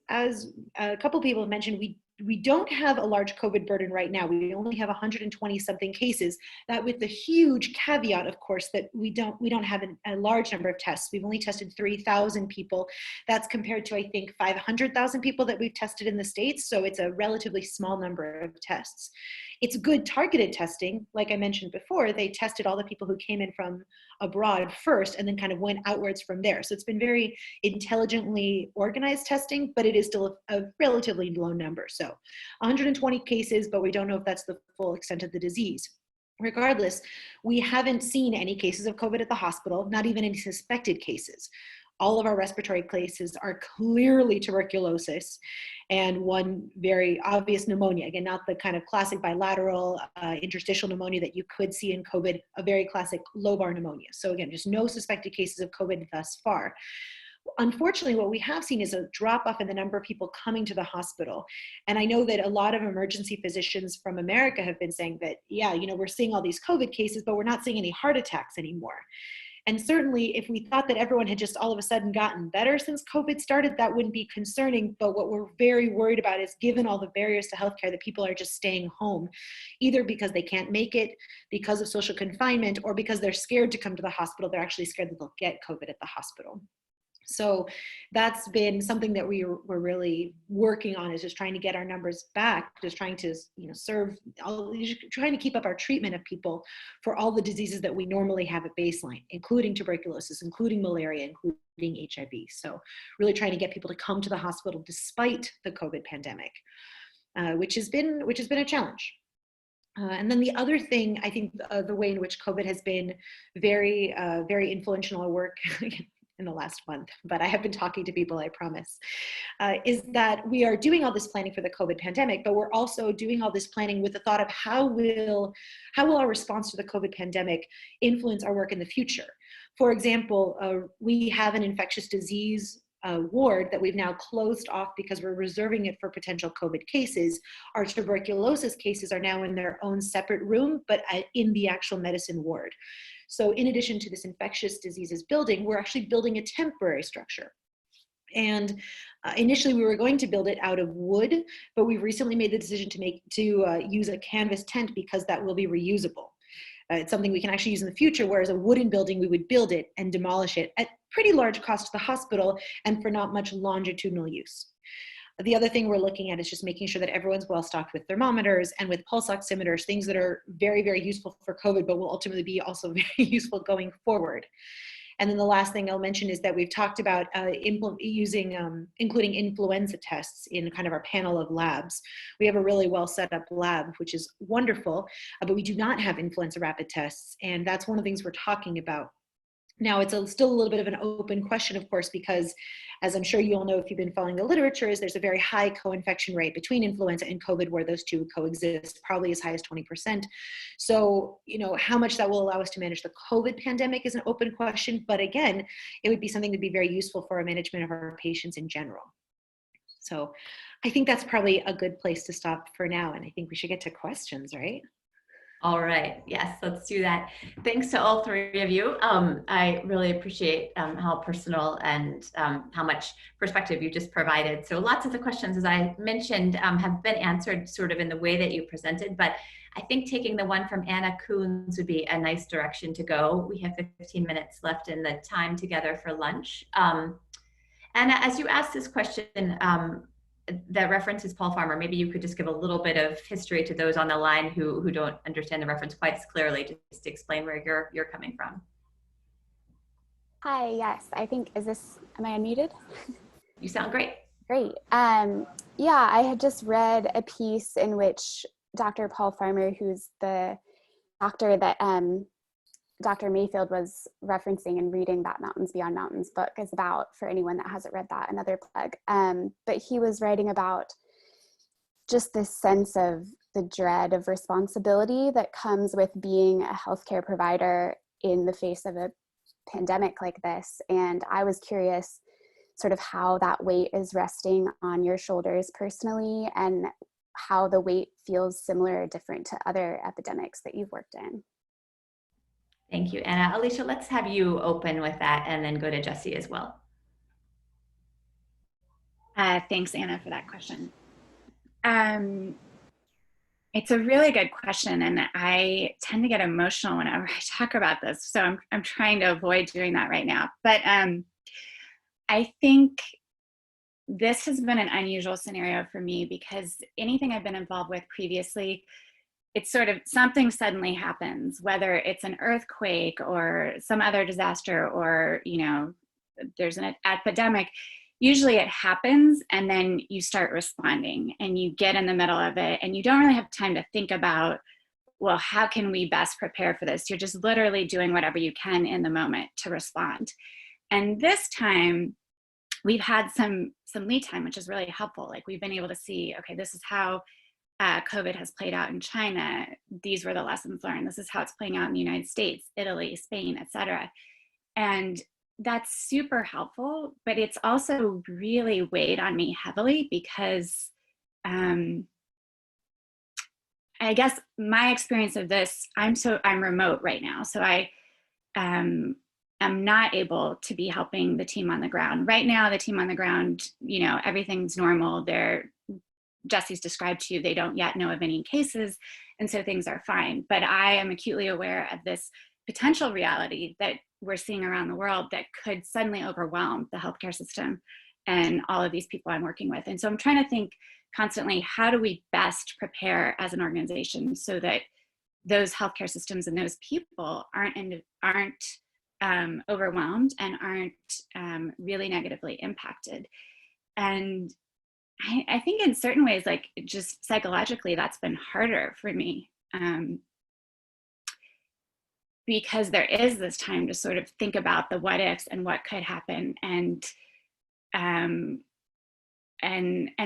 a couple people have mentioned, we don't have a large COVID burden right now. We only have 120 something cases. That with the huge caveat, of course, that we don't have a large number of tests. We've only tested 3,000 people. That's compared to, I think, 500,000 people that we've tested in the States. So it's a relatively small number of tests. It's good targeted testing. Like I mentioned before, they tested all the people who came in from abroad first and then kind of went outwards from there. So it's been very intelligently organized testing, but it is still a relatively low number. So 120 cases, but we don't know if that's the full extent of the disease. Regardless, we haven't seen any cases of COVID at the hospital, not even any suspected cases. All of our respiratory cases are clearly tuberculosis and one very obvious pneumonia. Again, not the kind of classic bilateral interstitial pneumonia that you could see in COVID, a very classic lobar pneumonia. So again, just no suspected cases of COVID thus far. Unfortunately, what we have seen is a drop off in the number of people coming to the hospital. And I know that a lot of emergency physicians from America have been saying that, yeah, you know, we're seeing all these COVID cases, but we're not seeing any heart attacks anymore. And certainly if we thought that everyone had just all of a sudden gotten better since COVID started, that wouldn't be concerning. But what we're very worried about is, given all the barriers to healthcare, that people are just staying home, either because they can't make it, because of social confinement, or because they're scared to come to the hospital. They're actually scared that they'll get COVID at the hospital. So that's been something that we're really working on, is just trying to get our numbers back, just trying to, trying to keep up our treatment of people for all the diseases that we normally have at baseline, including tuberculosis, including malaria, including HIV. So really trying to get people to come to the hospital despite the COVID pandemic, which has been a challenge. And then the other thing, I think the way in which COVID has been very influential in our work in the last month, but I have been talking to people, I promise, is that we are doing all this planning for the COVID pandemic, but we're also doing all this planning with the thought of how will our response to the COVID pandemic influence our work in the future. For example, we have an infectious disease ward that we've now closed off because we're reserving it for potential COVID cases. Our tuberculosis cases are now in their own separate room, but in the actual medicine ward. So in addition to this infectious diseases building, we're actually building a temporary structure. And initially we were going to build it out of wood, but we've recently made the decision to use a canvas tent because that will be reusable. It's something we can actually use in the future, whereas a wooden building, we would build it and demolish it at pretty large cost to the hospital and for not much longitudinal use. The other thing we're looking at is just making sure that everyone's well stocked with thermometers and with pulse oximeters, things that are very, very useful for COVID, but will ultimately be also very useful going forward. And then the last thing I'll mention is that we've talked about including influenza tests in kind of our panel of labs. We have a really well set up lab, which is wonderful, but we do not have influenza rapid tests. And that's one of the things we're talking about. Now, it's still a little bit of an open question, of course, because as I'm sure you all know if you've been following the literature, is there's a very high co-infection rate between influenza and COVID, where those two coexist, probably as high as 20%. So, how much that will allow us to manage the COVID pandemic is an open question. But again, it would be something that would be very useful for our management of our patients in general. So I think that's probably a good place to stop for now. And I think we should get to questions, right? All right. Yes, let's do that. Thanks to all three of you. I really appreciate how personal and how much perspective you just provided. So lots of the questions, as I mentioned, have been answered sort of in the way that you presented, but I think taking the one from Anna Coons would be a nice direction to go. We have 15 minutes left in the time together for lunch. Anna, as you asked this question, that references Paul Farmer, maybe you could just give a little bit of history to those on the line who don't understand the reference quite as clearly, just to explain where you're coming from. Hi, yes, I think, am I unmuted? You sound great. Great. Yeah, I had just read a piece in which Dr. Paul Farmer, who's the doctor that Dr. Mayfield was referencing and reading that Mountains Beyond Mountains book is about, for anyone that hasn't read that, another plug. But he was writing about just this sense of the dread of responsibility that comes with being a healthcare provider in the face of a pandemic like this. And I was curious sort of how that weight is resting on your shoulders personally, and how the weight feels similar or different to other epidemics that you've worked in. Thank you, Anna. Alishya, let's have you open with that and then go to Jessie as well. Thanks, Anna, for that question. It's a really good question, and I tend to get emotional whenever I talk about this, so I'm trying to avoid doing that right now. But I think this has been an unusual scenario for me, because anything I've been involved with previously, it's sort of something suddenly happens, whether it's an earthquake or some other disaster, or, there's an epidemic. Usually it happens and then you start responding and you get in the middle of it, and you don't really have time to think about, well, how can we best prepare for this? You're just literally doing whatever you can in the moment to respond. And this time we've had some lead time, which is really helpful. Like, we've been able to see, okay, this is how COVID has played out in China. These were the lessons learned. This is how it's playing out in the United States, Italy, Spain, etc. And that's super helpful, but it's also really weighed on me heavily, because I guess my experience of this, I'm remote right now. So am not able to be helping the team on the ground. Right now, the team on the ground, you know, everything's normal. Jessie's described to you, they don't yet know of any cases, and so things are fine. But I am acutely aware of this potential reality that we're seeing around the world that could suddenly overwhelm the healthcare system and all of these people I'm working with. And so I'm trying to think constantly, how do we best prepare as an organization so that those healthcare systems and those people aren't overwhelmed and aren't really negatively impacted. And I think in certain ways, like just psychologically, that's been harder for me, because there is this time to sort of think about the what ifs and what could happen, and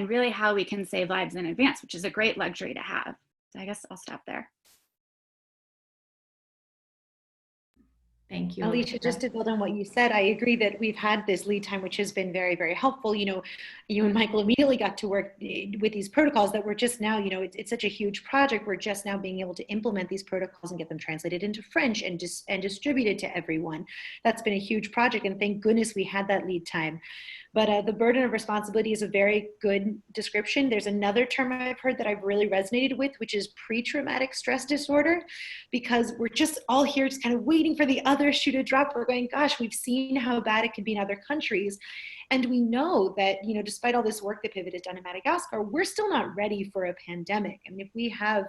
really how we can save lives in advance, which is a great luxury to have. So I guess I'll stop there. Thank you. Alishya, just to build on what you said, I agree that we've had this lead time, which has been very, very helpful. You know, you and Michael immediately got to work with these protocols that we're just now, you know, it's such a huge project. We're just now being able to implement these protocols and get them translated into French and distributed to everyone. That's been a huge project, and thank goodness we had that lead time. But the burden of responsibility is a very good description. There's another term I've heard that I've really resonated with, which is pre-traumatic stress disorder, because we're just all here just kind of waiting for the other shoe to drop. We're going, gosh, we've seen how bad it can be in other countries. And we know that, you know, despite all this work that Pivot has done in Madagascar, we're still not ready for a pandemic. I mean, if we have,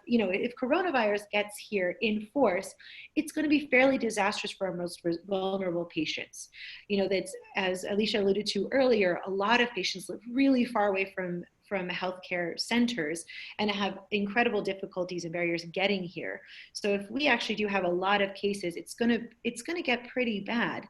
you know, if coronavirus gets here in force, it's going to be fairly disastrous for our most vulnerable patients. You know, that's, as Alishya alluded to earlier, a lot of patients live really far away from healthcare centers and have incredible difficulties and barriers getting here. So if we actually do have a lot of cases, it's gonna get pretty bad.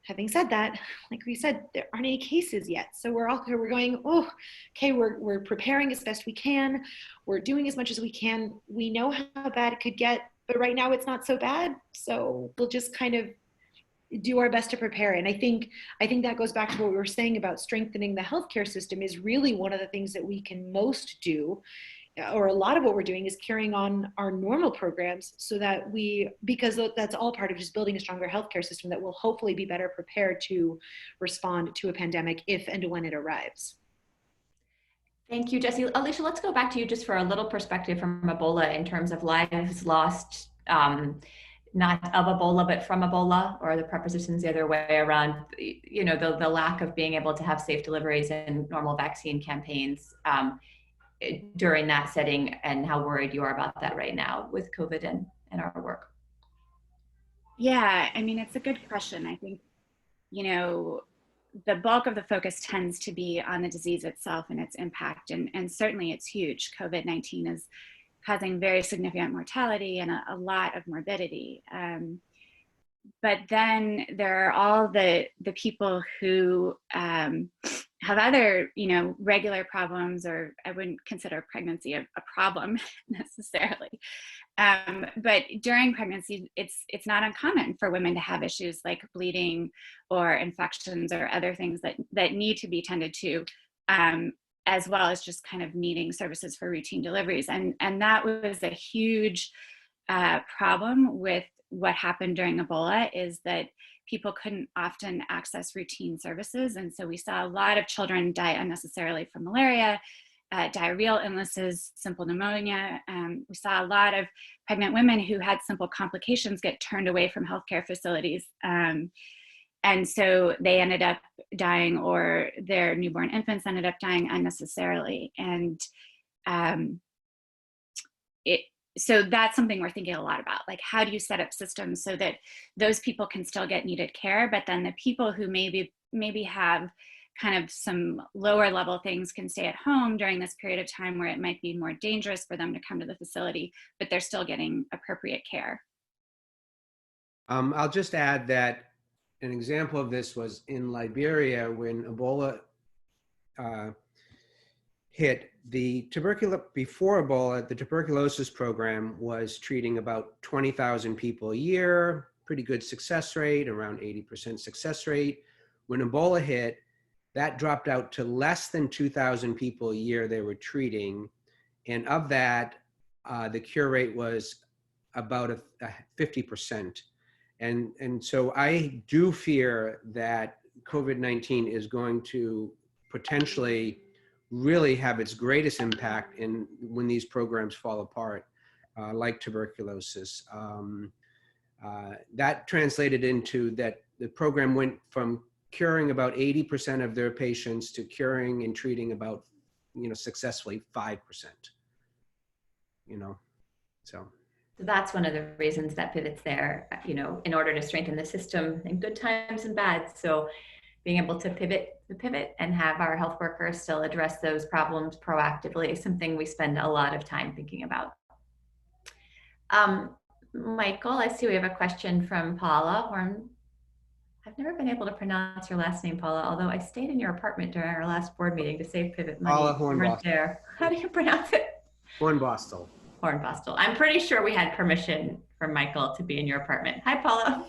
Having said that, like we said, there aren't any cases yet. So we're going, oh, okay, we're preparing as best we can. We're doing as much as we can. We know how bad it could get, but right now it's not so bad. So we'll just kind of do our best to prepare. And I think that goes back to what we were saying about strengthening the healthcare system is really one of the things that we can most do, or a lot of what we're doing is carrying on our normal programs so that because that's all part of just building a stronger healthcare system that will hopefully be better prepared to respond to a pandemic if and when it arrives. Thank you, Jessie. Alishya, let's go back to you just for a little perspective from Ebola in terms of lives lost, not of Ebola, but from Ebola, or the prepositions the other way around, you know, the lack of being able to have safe deliveries and normal vaccine campaigns during that setting, and how worried you are about that right now with COVID and our work. Yeah, I mean, it's a good question. I think, you know, the bulk of the focus tends to be on the disease itself and its impact, and certainly it's huge. COVID-19 is causing very significant mortality and a lot of morbidity. But then there are all the people who have other, you know, regular problems, or I wouldn't consider pregnancy a problem necessarily. But during pregnancy, it's not uncommon for women to have issues like bleeding or infections or other things that need to be tended to, as well as just kind of needing services for routine deliveries. And that was a huge problem with what happened during Ebola, is that people couldn't often access routine services. And so we saw a lot of children die unnecessarily from malaria, diarrheal illnesses, simple pneumonia. We saw a lot of pregnant women who had simple complications get turned away from healthcare facilities. And so they ended up dying, or their newborn infants ended up dying unnecessarily. And so that's something we're thinking a lot about. Like, how do you set up systems so that those people can still get needed care, but then the people who maybe have kind of some lower level things can stay at home during this period of time where it might be more dangerous for them to come to the facility, but they're still getting appropriate care. I'll just add that an example of this was in Liberia when Ebola hit. Before Ebola, the tuberculosis program was treating about 20,000 people a year, pretty good success rate, around 80% success rate. When Ebola hit, that dropped out to less than 2,000 people a year they were treating. And of that, the cure rate was about 50%. And so I do fear that COVID-19 is going to potentially really have its greatest impact when these programs fall apart, like tuberculosis. That translated into that the program went from curing about 80% of their patients to curing and treating about, successfully 5%, so. So that's one of the reasons that Pivot's there, in order to strengthen the system in good times and bad. So being able to pivot and have our health workers still address those problems proactively is something we spend a lot of time thinking about. Michael, I see we have a question from Paula Horn. I've never been able to pronounce your last name, Paula, although I stayed in your apartment during our last board meeting to save Pivot money. Paula You weren't there. How do you pronounce it? Hornbostel. Hornbostel. I'm pretty sure we had permission from Michael to be in your apartment. Hi, Paula.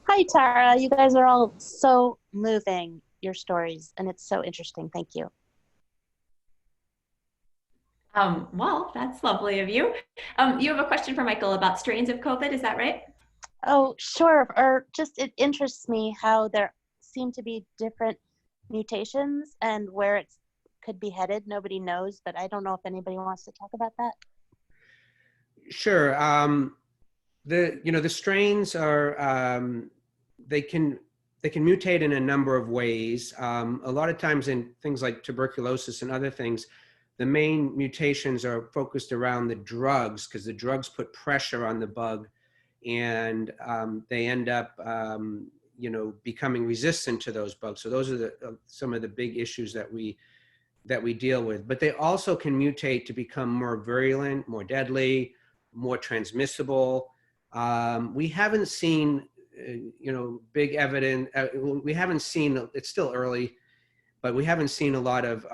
Hi, Tara. You guys are all so moving, your stories, and it's so interesting. Thank you. Well, that's lovely of you. You have a question for Michael about strains of COVID, is that right? Oh, sure. Or just, it interests me how there seem to be different mutations and where it could be headed. Nobody knows, but I don't know if anybody wants to talk about that. Sure. The strains are, they can mutate in a number of ways. A lot of times in things like tuberculosis and other things, the main mutations are focused around the drugs, because the drugs put pressure on the bug, and they end up becoming resistant to those bugs. So those are some of the big issues that we deal with. But they also can mutate to become more virulent, more deadly, more transmissible. We haven't seen big evidence. We haven't seen, it's still early, but we haven't seen a lot of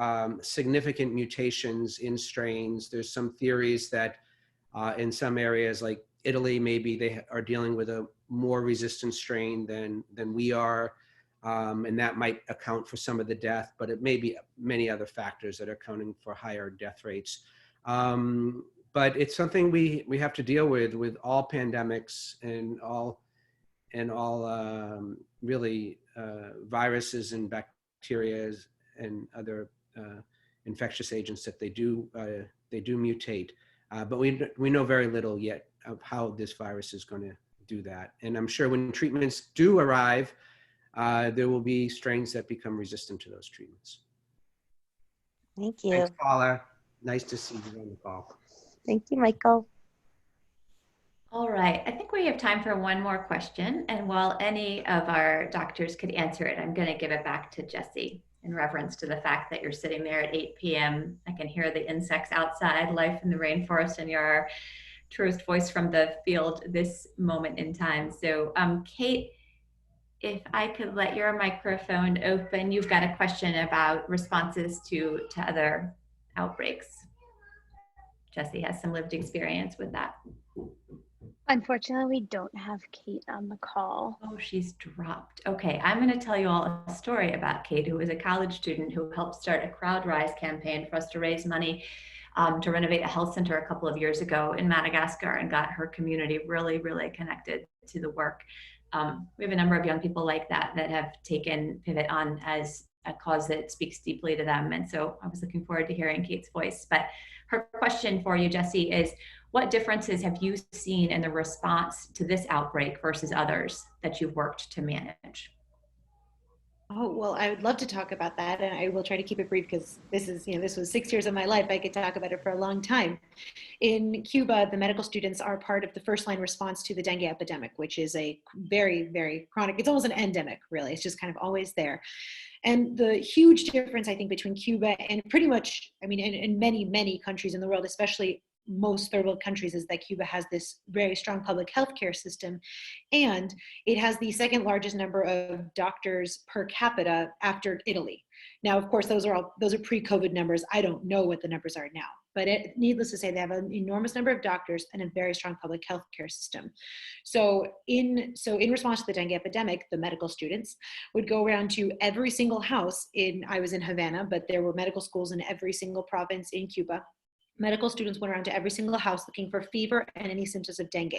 significant mutations in strains. There's some theories that in some areas like Italy, maybe they are dealing with a more resistant strain than we are. And that might account for some of the death, but it may be many other factors that are accounting for higher death rates. But it's something we have to deal with all pandemics and all really viruses and bacteria and other infectious agents that they do mutate. But we know very little yet of how this virus is going to do that. And I'm sure when treatments do arrive, there will be strains that become resistant to those treatments. Thank you. Thanks, Paula. Nice to see you on the call. Thank you, Michael. All right, I think we have time for one more question. And while any of our doctors could answer it, I'm going to give it back to Jessie in reference to the fact that you're sitting there at 8 p.m. I can hear the insects outside, life in the rainforest, and you're our truest voice from the field this moment in time. So Kate, if I could let your microphone open, you've got a question about responses to other outbreaks. Jessie has some lived experience with that. Unfortunately, we don't have Kate on the call. Oh, she's dropped. Okay, I'm going to tell you all a story about Kate, who was a college student who helped start a CrowdRise campaign for us to raise money to renovate a health center a couple of years ago in Madagascar, and got her community really, really connected to the work. We have a number of young people like that have taken Pivot on as a cause that speaks deeply to them. And so I was looking forward to hearing Kate's voice. But her question for you, Jessie, is what differences have you seen in the response to this outbreak versus others that you've worked to manage? Oh, well, I would love to talk about that, and I will try to keep it brief because this was 6 years of my life. I could talk about it for a long time. In Cuba, the medical students are part of the first line response to the dengue epidemic, which is a very, very chronic, it's almost an endemic, really. It's just kind of always there. And the huge difference, I think, between Cuba and pretty much, I mean, in many, many countries in the world, especially most third world countries, is that Cuba has this very strong public healthcare system, and it has the second largest number of doctors per capita after Italy. Now, of course, those are pre-COVID numbers. I don't know what the numbers are now, but needless to say, they have an enormous number of doctors and a very strong public healthcare system. So in response to the dengue epidemic, the medical students would go around to every single house I was in Havana, but there were medical schools in every single province in Cuba. medical students went around to every single house looking for fever and any symptoms of dengue.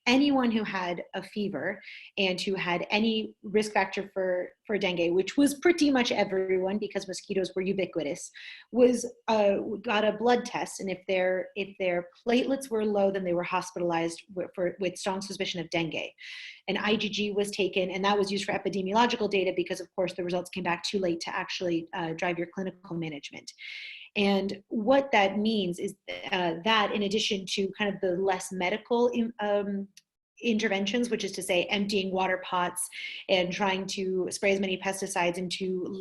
Anyone who had a fever and who had any risk factor for dengue, which was pretty much everyone because mosquitoes were ubiquitous, was got a blood test, and if their platelets were low, then they were hospitalized with strong suspicion of dengue. An IgG was taken, and that was used for epidemiological data because, of course, the results came back too late to actually drive your clinical management. And what that means is that in addition to kind of the less medical interventions, which is to say emptying water pots and trying to spray as many pesticides into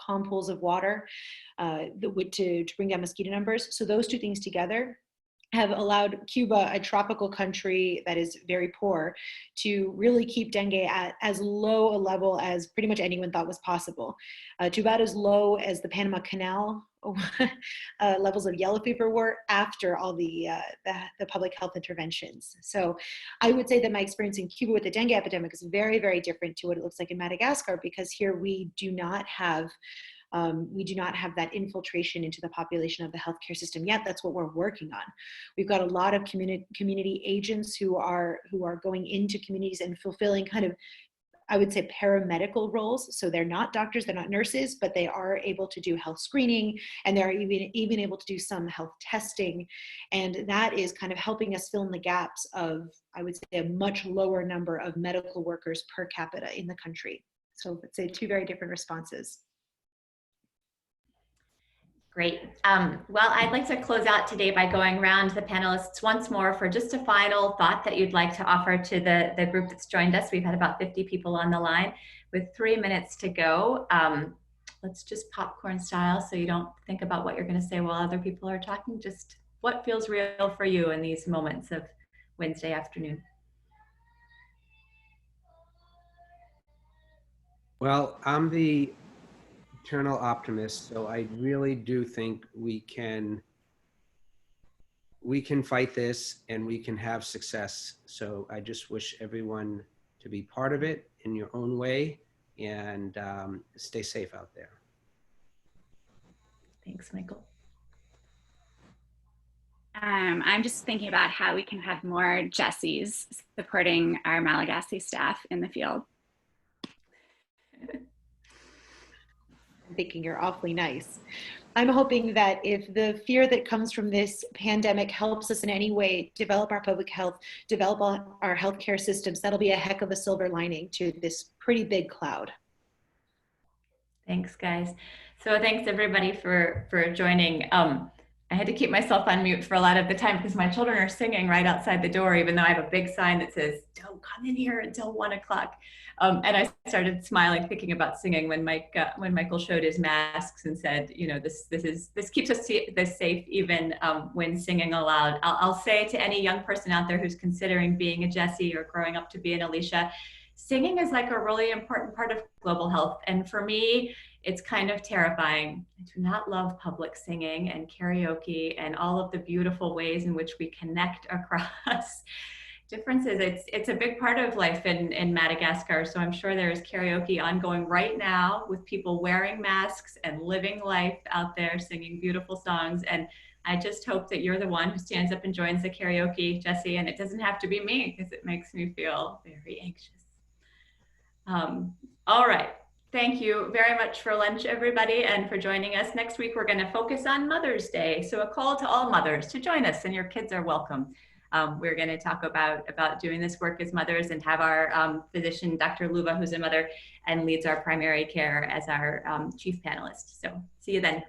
calm pools of water to bring down mosquito numbers. So those two things together have allowed Cuba, a tropical country that is very poor, to really keep dengue at as low a level as pretty much anyone thought was possible. To about as low as the Panama Canal levels of yellow fever were after all the public health interventions. So I would say that my experience in Cuba with the dengue epidemic is very, very different to what it looks like in Madagascar, because here we do not have that infiltration into the population of the healthcare system yet. That's what we're working on. We've got a lot of community agents who are going into communities and fulfilling kind of, I would say, paramedical roles. So they're not doctors, they're not nurses, but they are able to do health screening, and they're even able to do some health testing. And that is kind of helping us fill in the gaps of, I would say, a much lower number of medical workers per capita in the country. So let's say two very different responses. Great. Well, I'd like to close out today by going around the panelists once more for just a final thought that you'd like to offer to the group that's joined us. We've had about 50 people on the line with 3 minutes to go. Let's just popcorn style so you don't think about what you're going to say while other people are talking. Just what feels real for you in these moments of Wednesday afternoon? Well, I'm the eternal optimist, so I really do think we can fight this and we can have success. So I just wish everyone to be part of it in your own way, and stay safe out there. Thanks, Michael. I'm just thinking about how we can have more Jessies supporting our Malagasy staff in the field. I'm thinking you're awfully nice. I'm hoping that if the fear that comes from this pandemic helps us in any way develop our public health, develop our healthcare systems, that'll be a heck of a silver lining to this pretty big cloud. Thanks, guys. So thanks everybody for joining. I had to keep myself on mute for a lot of the time because my children are singing right outside the door, even though I have a big sign that says, "Don't come in here until 1 o'clock." And I started smiling, thinking about singing when Michael showed his masks and said, "You know, this keeps us safe even when singing aloud." I'll say to any young person out there who's considering being a Jessie or growing up to be an Alishya, singing is like a really important part of global health. And for me, it's kind of terrifying. I do not love public singing and karaoke and all of the beautiful ways in which we connect across differences. It's a big part of life in Madagascar. So I'm sure there's karaoke ongoing right now with people wearing masks and living life out there singing beautiful songs. And I just hope that you're the one who stands up and joins the karaoke, Jessie, and it doesn't have to be me because it makes me feel very anxious. All right. Thank you very much for lunch, everybody, and for joining us. Next week, we're going to focus on Mother's Day. So a call to all mothers to join us, and your kids are welcome. We're going to talk about doing this work as mothers and have our physician, Dr. Luba, who's a mother and leads our primary care, as our chief panelist. So see you then.